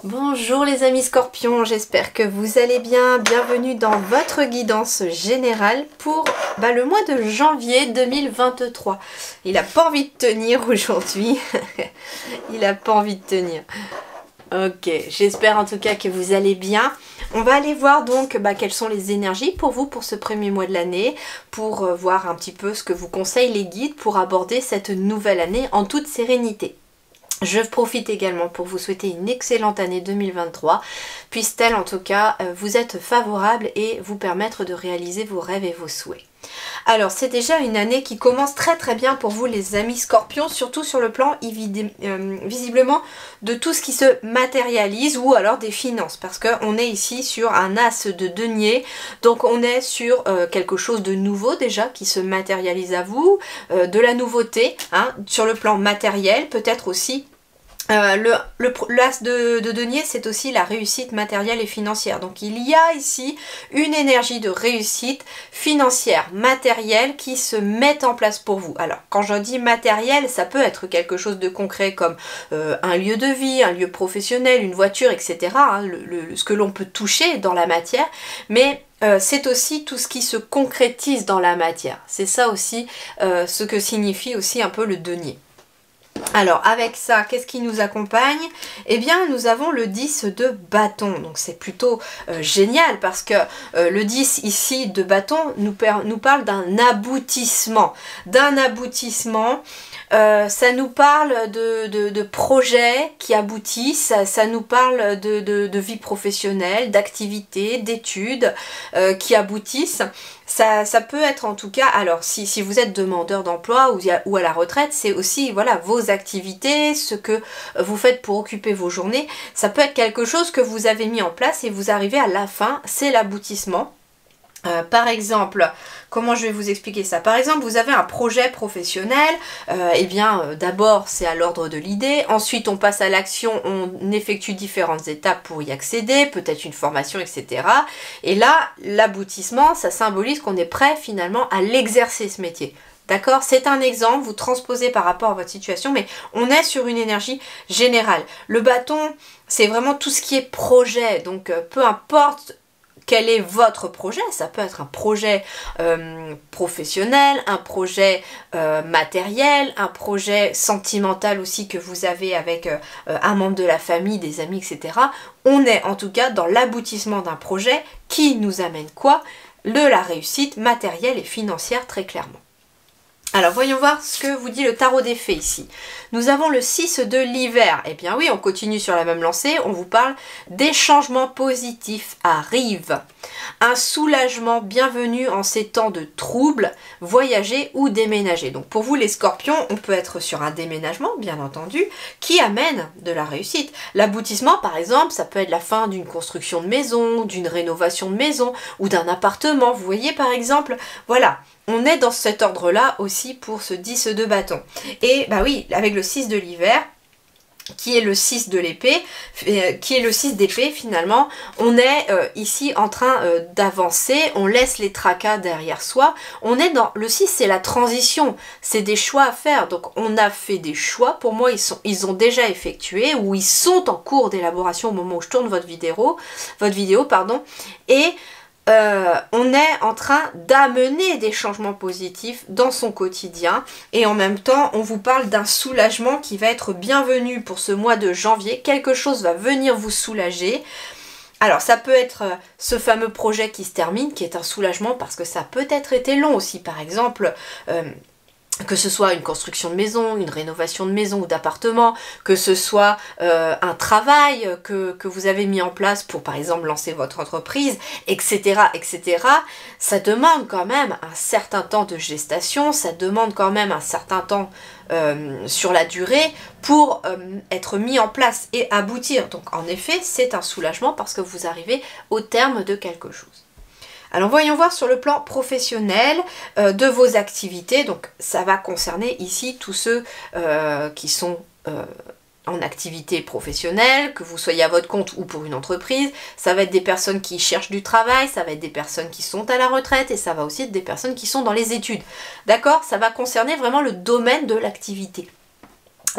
Bonjour les amis scorpions, j'espère que vous allez bien. Bienvenue dans votre guidance générale pour le mois de janvier 2023. Il n'a pas envie de tenir aujourd'hui. Il n'a pas envie de tenir. Ok, j'espère en tout cas que vous allez bien. On va aller voir donc quelles sont les énergies pour vous pour ce premier mois de l'année, pour voir un petit peu ce que vous conseillent les guides pour aborder cette nouvelle année en toute sérénité. Je profite également pour vous souhaiter une excellente année 2023, puisse-t-elle en tout cas vous être favorable et vous permettre de réaliser vos rêves et vos souhaits. Alors c'est déjà une année qui commence très très bien pour vous les amis scorpions, surtout sur le plan visiblement de tout ce qui se matérialise ou alors des finances, parce qu'on est ici sur un as de denier, donc on est sur quelque chose de nouveau déjà qui se matérialise à vous, de la nouveauté sur le plan matériel, peut-être aussi. L'as de denier, c'est aussi la réussite matérielle et financière. Donc il y a ici une énergie de réussite financière, matérielle qui se met en place pour vous. Alors quand je dis matériel, ça peut être quelque chose de concret comme un lieu de vie, un lieu professionnel, une voiture, etc. Ce que l'on peut toucher dans la matière, mais c'est aussi tout ce qui se concrétise dans la matière. C'est ça aussi ce que signifie aussi un peu le denier. Alors avec ça, qu'est-ce qui nous accompagne? Eh bien nous avons le 10 de bâton, donc c'est plutôt génial parce que le 10 ici de bâton nous parle d'un aboutissement. Ça nous parle de projets qui aboutissent, ça nous parle de vie professionnelle, d'activités, d'études qui aboutissent. Ça peut être en tout cas, alors si vous êtes demandeur d'emploi ou à la retraite, c'est aussi voilà vos activités, ce que vous faites pour occuper vos journées. Ça peut être quelque chose que vous avez mis en place et vous arrivez à la fin, c'est l'aboutissement. Par exemple, comment je vais vous expliquer ça? Par exemple, vous avez un projet professionnel, d'abord c'est à l'ordre de l'idée, ensuite on passe à l'action, on effectue différentes étapes pour y accéder, peut-être une formation, etc. Et là, l'aboutissement, ça symbolise qu'on est prêt finalement à l'exercer ce métier. D'accord? C'est un exemple, vous transposez par rapport à votre situation, mais on est sur une énergie générale. Le bâton, c'est vraiment tout ce qui est projet, donc peu importe quel est votre projet, ça peut être un projet professionnel, un projet matériel, un projet sentimental aussi que vous avez avec un membre de la famille, des amis, etc. On est en tout cas dans l'aboutissement d'un projet qui nous amène quoi? De la réussite matérielle et financière très clairement. Alors voyons voir ce que vous dit le tarot des fées ici. Nous avons le 6 de l'hiver. Eh bien oui, on continue sur la même lancée. On vous parle des changements positifs arrivent. Un soulagement bienvenu en ces temps de troubles, voyager ou déménager. Donc pour vous les scorpions, on peut être sur un déménagement, bien entendu, qui amène de la réussite. L'aboutissement par exemple, ça peut être la fin d'une construction de maison, d'une rénovation de maison ou d'un appartement. Vous voyez par exemple, voilà. On est dans cet ordre-là aussi pour ce 10 de bâton. Et bah oui, avec le 6 de l'hiver, qui est le 6 de l'épée, qui est le 6 d'épée finalement, on est ici en train d'avancer, on laisse les tracas derrière soi, on est dans, le 6 c'est la transition, c'est des choix à faire, donc on a fait des choix, pour moi ils ont déjà effectué, ou ils sont en cours d'élaboration au moment où je tourne votre vidéo, et on est en train d'amener des changements positifs dans son quotidien et en même temps on vous parle d'un soulagement qui va être bienvenu pour ce mois de janvier. Quelque chose va venir vous soulager. Alors ça peut être ce fameux projet qui se termine, qui est un soulagement parce que ça a peut-être été long aussi, par exemple que ce soit une construction de maison, une rénovation de maison ou d'appartement, que ce soit un travail que vous avez mis en place pour par exemple lancer votre entreprise, etc., etc. Ça demande quand même un certain temps de gestation, ça demande quand même un certain temps sur la durée pour être mis en place et aboutir. Donc en effet, c'est un soulagement parce que vous arrivez au terme de quelque chose. Alors voyons voir sur le plan professionnel de vos activités. Donc ça va concerner ici tous ceux qui sont en activité professionnelle, que vous soyez à votre compte ou pour une entreprise. Ça va être des personnes qui cherchent du travail, ça va être des personnes qui sont à la retraite et ça va aussi être des personnes qui sont dans les études. D'accord? Ça va concerner vraiment le domaine de l'activité.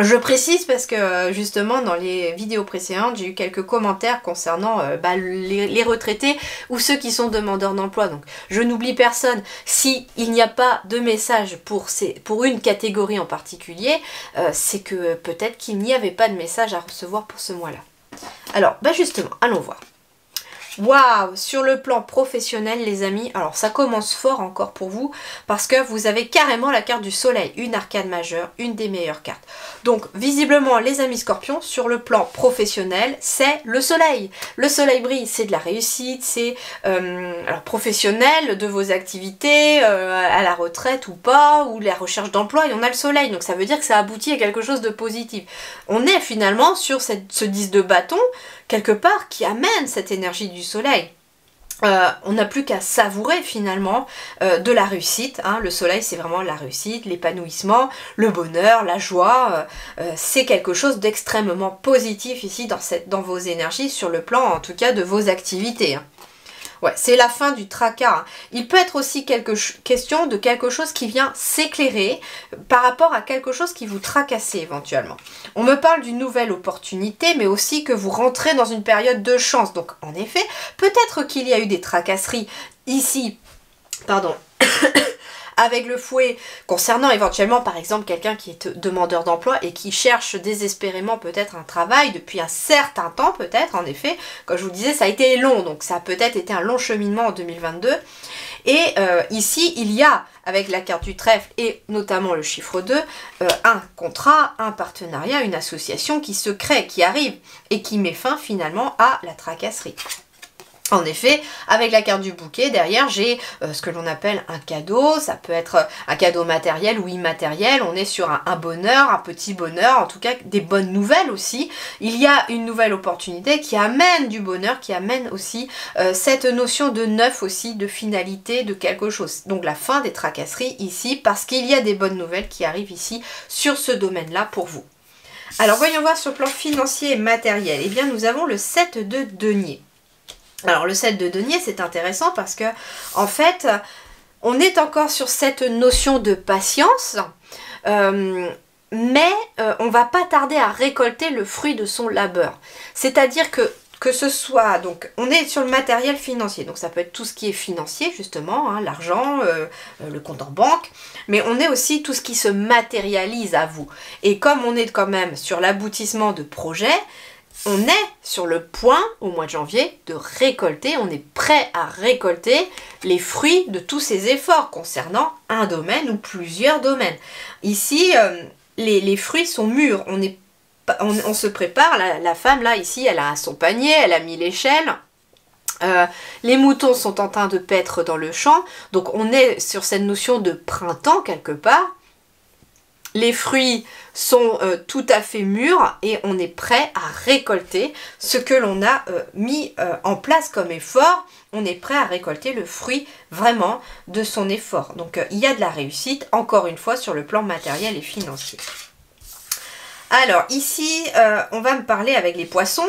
Je précise parce que justement dans les vidéos précédentes j'ai eu quelques commentaires concernant les retraités ou ceux qui sont demandeurs d'emploi. Donc je n'oublie personne. Si il n'y a pas de message pour une catégorie en particulier, c'est que peut-être qu'il n'y avait pas de message à recevoir pour ce mois-là. Alors justement, allons voir. Waouh, sur le plan professionnel les amis, alors ça commence fort encore pour vous parce que vous avez carrément la carte du soleil, une arcane majeure, une des meilleures cartes. Donc visiblement les amis scorpions, sur le plan professionnel, c'est le soleil. Le soleil brille, c'est de la réussite, c'est alors professionnel, de vos activités, à la retraite ou pas, ou la recherche d'emploi, et on a le soleil, donc ça veut dire que ça aboutit à quelque chose de positif. On est finalement sur ce 10 de bâton, quelque part, qui amène cette énergie du soleil. On n'a plus qu'à savourer finalement de la réussite. Hein. Le soleil, c'est vraiment la réussite, l'épanouissement, le bonheur, la joie. C'est quelque chose d'extrêmement positif ici dans vos énergies, sur le plan en tout cas de vos activités. Hein. Ouais, c'est la fin du tracas. Hein. Il peut être aussi question de quelque chose qui vient s'éclairer par rapport à quelque chose qui vous tracassait éventuellement. On me parle d'une nouvelle opportunité, mais aussi que vous rentrez dans une période de chance. Donc en effet, peut-être qu'il y a eu des tracasseries ici, pardon, avec le fouet, concernant éventuellement par exemple quelqu'un qui est demandeur d'emploi et qui cherche désespérément peut-être un travail depuis un certain temps peut-être, en effet, comme je vous disais ça a été long, donc ça a peut-être été un long cheminement en 2022, et ici il y a avec la carte du trèfle et notamment le chiffre 2, un contrat, un partenariat, une association qui se crée, qui arrive et qui met fin finalement à la tracasserie. En effet, avec la carte du bouquet, derrière, j'ai ce que l'on appelle un cadeau. Ça peut être un cadeau matériel ou immatériel. On est sur un bonheur, un petit bonheur, en tout cas des bonnes nouvelles aussi. Il y a une nouvelle opportunité qui amène du bonheur, qui amène aussi cette notion de neuf aussi, de finalité, de quelque chose. Donc la fin des tracasseries ici, parce qu'il y a des bonnes nouvelles qui arrivent ici sur ce domaine-là pour vous. Alors voyons voir sur le plan financier et matériel. Eh bien nous avons le 7 de denier. Alors le 7 de denier c'est intéressant parce que en fait on est encore sur cette notion de patience, mais on va pas tarder à récolter le fruit de son labeur. C'est-à-dire que ce soit, donc on est sur le matériel financier, donc ça peut être tout ce qui est financier justement, hein, l'argent, le compte en banque, mais on est aussi tout ce qui se matérialise à vous. Et comme on est quand même sur l'aboutissement de projets, on est sur le point, au mois de janvier, de récolter, on est prêt à récolter les fruits de tous ces efforts concernant un domaine ou plusieurs domaines. Ici, les fruits sont mûrs, on se prépare, la femme là, ici, elle a son panier, elle a mis l'échelle. Les moutons sont en train de paître dans le champ, donc on est sur cette notion de printemps quelque part. Les fruits sont tout à fait mûrs et on est prêt à récolter ce que l'on a mis en place comme effort. On est prêt à récolter le fruit vraiment de son effort. Donc il y a de la réussite, encore une fois, sur le plan matériel et financier. Alors ici, on va me parler avec les poissons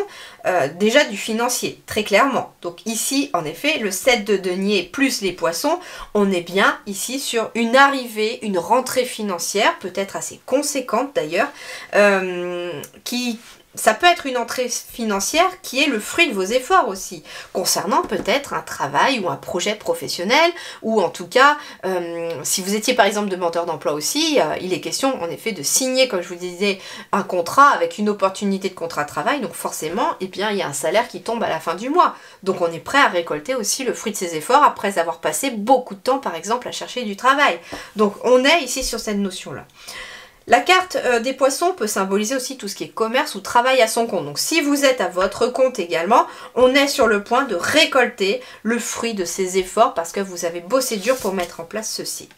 déjà du financier, très clairement. Donc ici, en effet, le 7 de denier plus les poissons, on est bien ici sur une arrivée, une rentrée financière, peut-être assez conséquente d'ailleurs, ça peut être une entrée financière qui est le fruit de vos efforts aussi, concernant peut-être un travail ou un projet professionnel, ou en tout cas, si vous étiez par exemple demandeur d'emploi aussi, il est question en effet de signer, comme je vous disais, un contrat avec une opportunité de contrat de travail, donc forcément, eh bien, il y a un salaire qui tombe à la fin du mois. Donc on est prêt à récolter aussi le fruit de ses efforts après avoir passé beaucoup de temps par exemple à chercher du travail. Donc on est ici sur cette notion-là. La carte des poissons peut symboliser aussi tout ce qui est commerce ou travail à son compte. Donc si vous êtes à votre compte également, on est sur le point de récolter le fruit de ces efforts parce que vous avez bossé dur pour mettre en place ceci.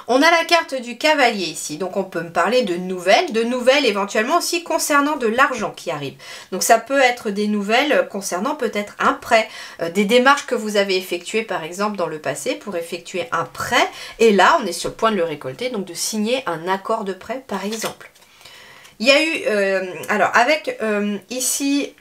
On a la carte du cavalier ici, donc on peut me parler de nouvelles éventuellement aussi concernant de l'argent qui arrive. Donc ça peut être des nouvelles concernant peut-être un prêt, des démarches que vous avez effectuées par exemple dans le passé pour effectuer un prêt, et là on est sur le point de le récolter, donc de signer un accord de prêt par exemple. Il y a eu, alors avec ici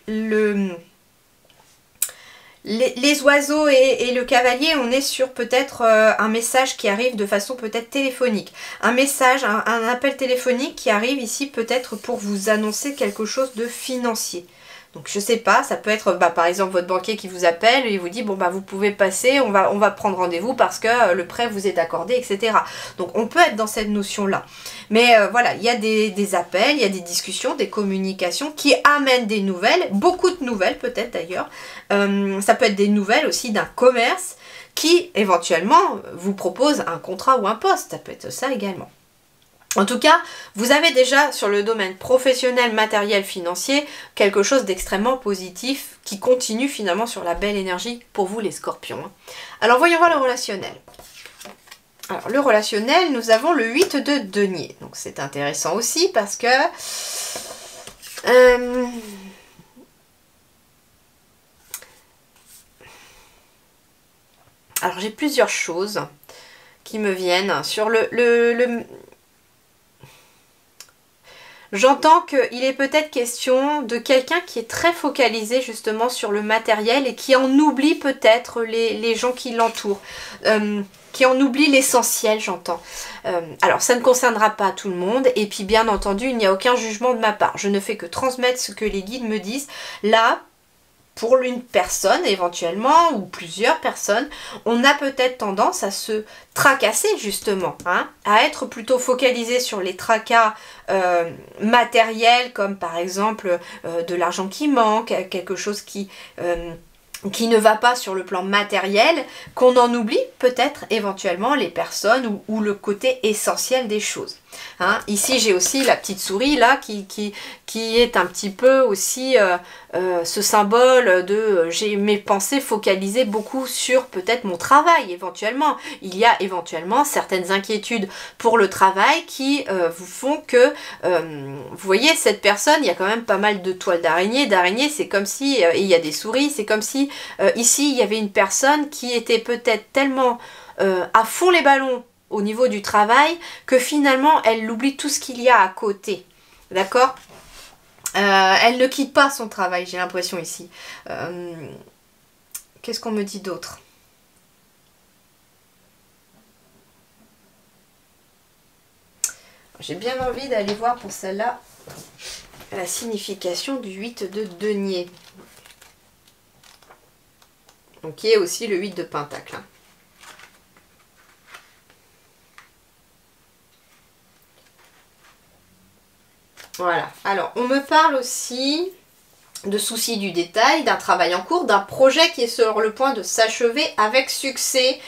les oiseaux et le cavalier, on est sur peut-être un message qui arrive de façon peut-être téléphonique. Un message, un appel téléphonique qui arrive ici peut-être pour vous annoncer quelque chose de financier. Donc je sais pas, ça peut être par exemple votre banquier qui vous appelle et vous dit bon vous pouvez passer, on va prendre rendez-vous parce que le prêt vous est accordé, etc. Donc on peut être dans cette notion-là. Mais voilà, il y a des appels, il y a des discussions, des communications qui amènent des nouvelles, beaucoup de nouvelles peut-être d'ailleurs. Ça peut être des nouvelles aussi d'un commerce qui éventuellement vous propose un contrat ou un poste, ça peut être ça également. En tout cas, vous avez déjà sur le domaine professionnel, matériel, financier, quelque chose d'extrêmement positif qui continue finalement sur la belle énergie pour vous les scorpions. Alors voyons voir le relationnel. Alors le relationnel, nous avons le 8 de denier. Donc c'est intéressant aussi parce que... Alors j'ai plusieurs choses qui me viennent sur J'entends qu'il est peut-être question de quelqu'un qui est très focalisé justement sur le matériel et qui en oublie peut-être les gens qui l'entourent. Qui en oublie l'essentiel, j'entends. Alors ça ne concernera pas tout le monde et puis bien entendu il n'y a aucun jugement de ma part. Je ne fais que transmettre ce que les guides me disent. Là, pour une personne éventuellement ou plusieurs personnes, on a peut-être tendance à se tracasser justement, à être plutôt focalisé sur les tracas matériels comme par exemple de l'argent qui manque, quelque chose qui ne va pas sur le plan matériel, qu'on en oublie peut-être éventuellement les personnes ou le côté essentiel des choses. Ici j'ai aussi la petite souris là qui est un petit peu aussi ce symbole de j'ai mes pensées focalisées beaucoup sur peut-être mon travail éventuellement. Il y a éventuellement certaines inquiétudes pour le travail qui vous font que vous voyez cette personne, il y a quand même pas mal de toiles d'araignée c'est comme si, et il y a des souris, c'est comme si ici il y avait une personne qui était peut-être tellement à fond les ballons au niveau du travail que finalement elle oublie tout ce qu'il y a à côté, d'accord. Elle ne quitte pas son travail, j'ai l'impression ici. Qu'est-ce qu'on me dit d'autre? J'ai bien envie d'aller voir pour celle-là la signification du 8 de denier. Donc qui est aussi le 8 de pentacle. Voilà, alors on me parle aussi de soucis du détail, d'un travail en cours, d'un projet qui est sur le point de s'achever avec succès.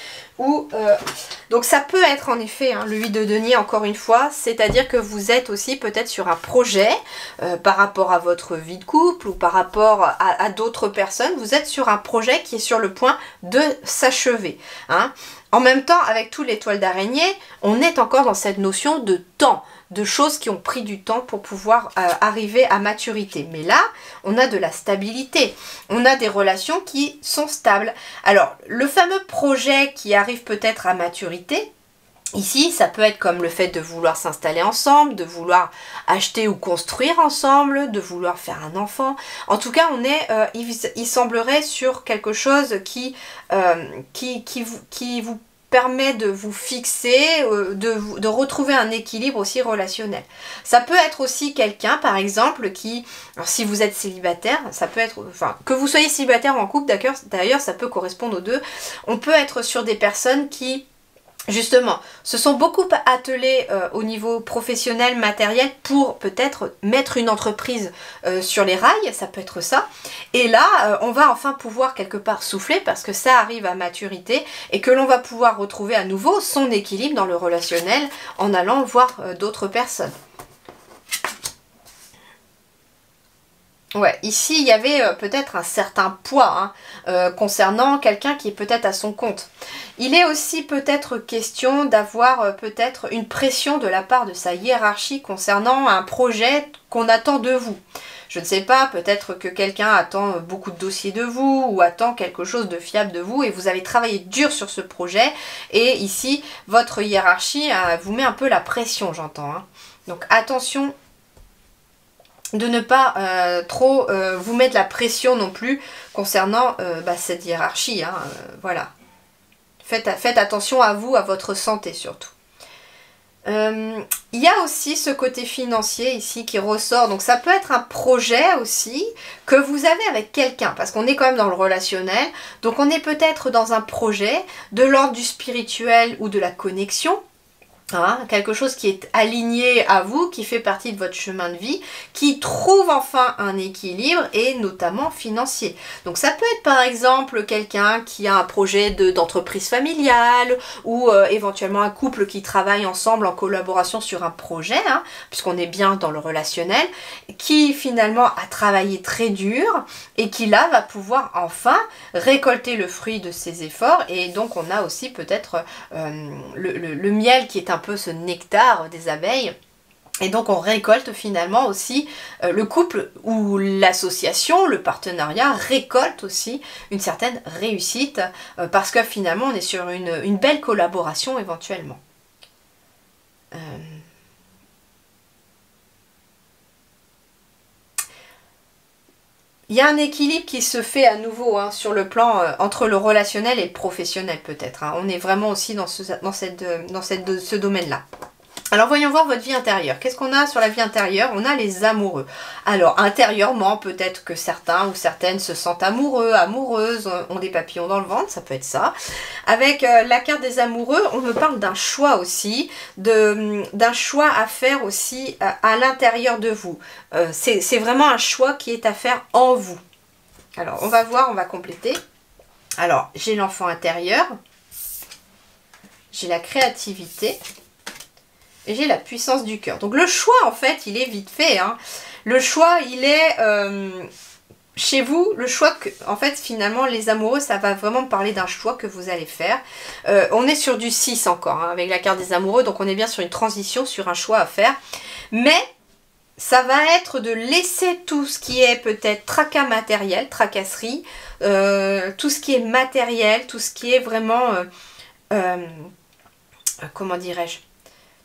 Donc ça peut être en effet le 8 de denier encore une fois, c'est-à-dire que vous êtes aussi peut-être sur un projet par rapport à votre vie de couple ou par rapport à d'autres personnes, vous êtes sur un projet qui est sur le point de s'achever. En même temps, avec tous les toiles d'araignée, on est encore dans cette notion de temps, de choses qui ont pris du temps pour pouvoir arriver à maturité. Mais là, on a de la stabilité, on a des relations qui sont stables. Alors, le fameux projet qui arrive peut-être à maturité, ici, ça peut être comme le fait de vouloir s'installer ensemble, de vouloir acheter ou construire ensemble, de vouloir faire un enfant. En tout cas, on est, il semblerait sur quelque chose qui vous permet de vous fixer, de retrouver un équilibre aussi relationnel. Ça peut être aussi quelqu'un, par exemple, qui, alors si vous êtes célibataire, ça peut être, enfin, que vous soyez célibataire ou en couple, d'ailleurs, ça peut correspondre aux deux. On peut être sur des personnes qui, justement, se sont beaucoup attelés au niveau professionnel, matériel pour peut-être mettre une entreprise sur les rails, ça peut être ça. Et là, on va enfin pouvoir quelque part souffler parce que ça arrive à maturité et que l'on va pouvoir retrouver à nouveau son équilibre dans le relationnel en allant voir d'autres personnes. Ouais, ici il y avait peut-être un certain poids concernant quelqu'un qui est peut-être à son compte. Il est aussi peut-être question d'avoir peut-être une pression de la part de sa hiérarchie concernant un projet qu'on attend de vous. Je ne sais pas, peut-être que quelqu'un attend beaucoup de dossiers de vous ou attend quelque chose de fiable de vous et vous avez travaillé dur sur ce projet et ici votre hiérarchie vous met un peu la pression, j'entends. Donc attention de ne pas trop vous mettre la pression non plus concernant cette hiérarchie. Voilà. Faites attention à vous, à votre santé surtout. Il y a aussi ce côté financier ici qui ressort. Donc ça peut être un projet aussi que vous avez avec quelqu'un. Parce qu'on est quand même dans le relationnel. Donc on est peut-être dans un projet de l'ordre du spirituel ou de la connexion. Quelque chose qui est aligné à vous, qui fait partie de votre chemin de vie, qui trouve enfin un équilibre et notamment financier. Donc ça peut être par exemple quelqu'un qui a un projet d'entreprise familiale ou éventuellement un couple qui travaille ensemble en collaboration sur un projet, puisqu'on est bien dans le relationnel, qui finalement a travaillé très dur et qui là va pouvoir enfin récolter le fruit de ses efforts et donc on a aussi peut-être le miel qui est un peu ce nectar des abeilles et donc on récolte finalement aussi le couple ou l'association, le partenariat récolte aussi une certaine réussite parce que finalement on est sur une belle collaboration éventuellement. Il y a un équilibre qui se fait à nouveau sur le plan entre le relationnel et le professionnel peut-être. On est vraiment aussi dans ce domaine-là. Alors voyons voir votre vie intérieure. Qu'est-ce qu'on a sur la vie intérieure? On a les amoureux. Alors intérieurement, peut-être que certains ou certaines se sentent amoureux, amoureuses, ont des papillons dans le ventre, ça peut être ça. Avec la carte des amoureux, on me parle d'un choix aussi, d'un choix à faire aussi à l'intérieur de vous. C'est vraiment un choix qui est à faire en vous. Alors on va voir, on va compléter. Alors j'ai l'enfant intérieur, j'ai la créativité, et j'ai la puissance du cœur. Donc le choix, en fait, il est vite fait. Le choix, il est chez vous. Le choix que, en fait, finalement, les amoureux, ça va vraiment parler d'un choix que vous allez faire. On est sur du 6 encore, avec la carte des amoureux. Donc on est bien sur une transition, sur un choix à faire. Mais ça va être de laisser tout ce qui est peut-être tracas matériel, tracasserie, tout ce qui est matériel, tout ce qui est vraiment... comment dirais-je ?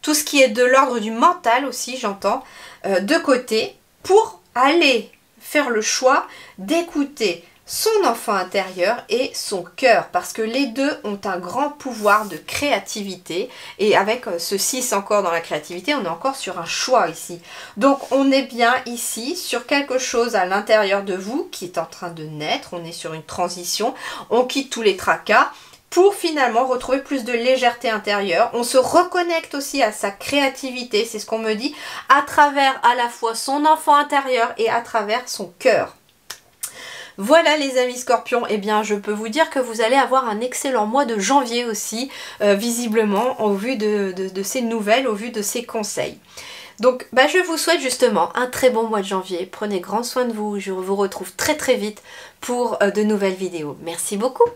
Tout ce qui est de l'ordre du mental aussi, j'entends, de côté, pour aller faire le choix d'écouter son enfant intérieur et son cœur, parce que les deux ont un grand pouvoir de créativité, et avec ce 6 encore dans la créativité, on est encore sur un choix ici. Donc on est bien ici sur quelque chose à l'intérieur de vous qui est en train de naître, on est sur une transition, on quitte tous les tracas, pour finalement retrouver plus de légèreté intérieure. On se reconnecte aussi à sa créativité, c'est ce qu'on me dit, à travers à la fois son enfant intérieur et à travers son cœur. Voilà les amis scorpions, et bien je peux vous dire que vous allez avoir un excellent mois de janvier aussi, visiblement, au vu de ces nouvelles, au vu de ces conseils. Donc je vous souhaite justement un très bon mois de janvier, prenez grand soin de vous, je vous retrouve très très vite pour de nouvelles vidéos. Merci beaucoup.